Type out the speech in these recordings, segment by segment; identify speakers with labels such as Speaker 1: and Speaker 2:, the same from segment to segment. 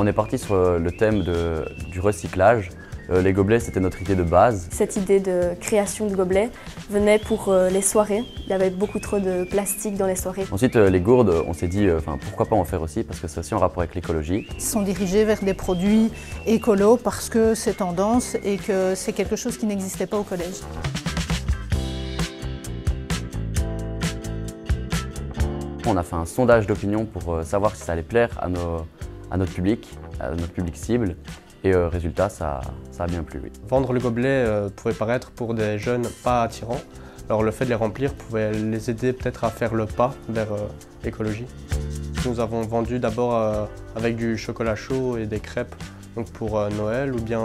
Speaker 1: On est parti sur le thème du recyclage. Les gobelets, c'était notre idée de base.
Speaker 2: Cette idée de création de gobelets venait pour les soirées. Il y avait beaucoup trop de plastique dans les soirées.
Speaker 1: Ensuite, les gourdes, on s'est dit pourquoi pas en faire aussi, parce que c'est aussi en rapport avec l'écologie.
Speaker 3: Ils sont dirigés vers des produits écolos parce que c'est tendance et que c'est quelque chose qui n'existait pas au collège.
Speaker 1: On a fait un sondage d'opinion pour savoir si ça allait plaire à notre public cible. Et résultat, ça a bien plu, oui.
Speaker 4: Vendre le gobelet pouvait paraître pour des jeunes pas attirants. Alors le fait de les remplir pouvait les aider peut-être à faire le pas vers l'écologie. Nous avons vendu d'abord avec du chocolat chaud et des crêpes donc pour Noël ou bien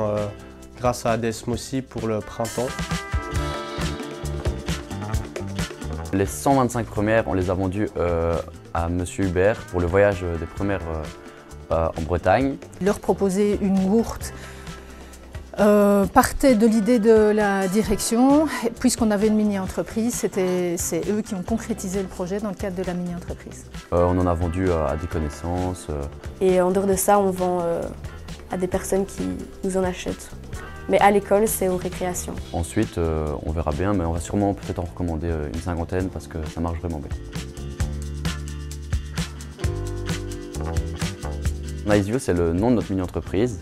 Speaker 4: grâce à des smoothies pour le printemps.
Speaker 1: Les 125 premières, on les a vendues à Monsieur Hubert pour le voyage des premières en Bretagne.
Speaker 3: Leur proposer une yourte partait de l'idée de la direction. Puisqu'on avait une mini-entreprise, c'est eux qui ont concrétisé le projet dans le cadre de la mini-entreprise.
Speaker 1: On en a vendu à des connaissances.
Speaker 2: Et en dehors de ça, on vend à des personnes qui nous en achètent. Mais à l'école, c'est aux récréations.
Speaker 1: Ensuite, on verra bien, mais on va sûrement peut-être en recommander une cinquantaine parce que ça marche vraiment bien. Nice View, c'est le nom de notre mini-entreprise.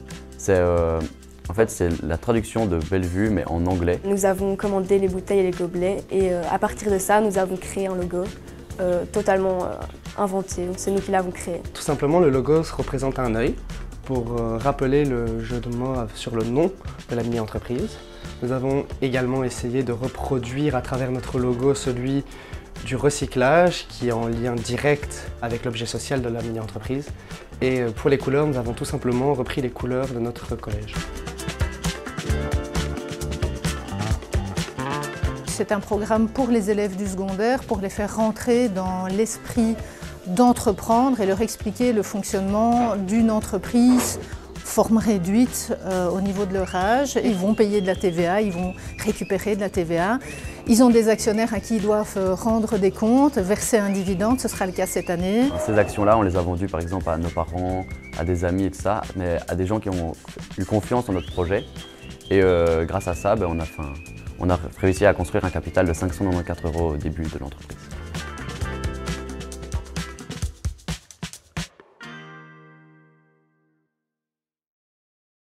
Speaker 1: En fait, c'est la traduction de Bellevue, mais en anglais.
Speaker 2: Nous avons commandé les bouteilles et les gobelets et à partir de ça, nous avons créé un logo totalement inventé. C'est nous qui l'avons créé.
Speaker 5: Tout simplement, le logo se représente un œil pour rappeler le jeu de mots sur le nom de la mini-entreprise. Nous avons également essayé de reproduire à travers notre logo celui du recyclage qui est en lien direct avec l'objet social de la mini-entreprise. Et pour les couleurs, nous avons tout simplement repris les couleurs de notre collège.
Speaker 3: C'est un programme pour les élèves du secondaire, pour les faire rentrer dans l'esprit d'entreprendre et leur expliquer le fonctionnement d'une entreprise forme réduite au niveau de leur âge. Ils vont payer de la TVA, ils vont récupérer de la TVA. Ils ont des actionnaires à qui ils doivent rendre des comptes, verser un dividende, ce sera le cas cette année.
Speaker 1: Ces actions-là, on les a vendues par exemple à nos parents, à des amis et tout ça, mais à des gens qui ont eu confiance en notre projet. Et grâce à ça, on a réussi à construire un capital de 594 € au début de l'entreprise.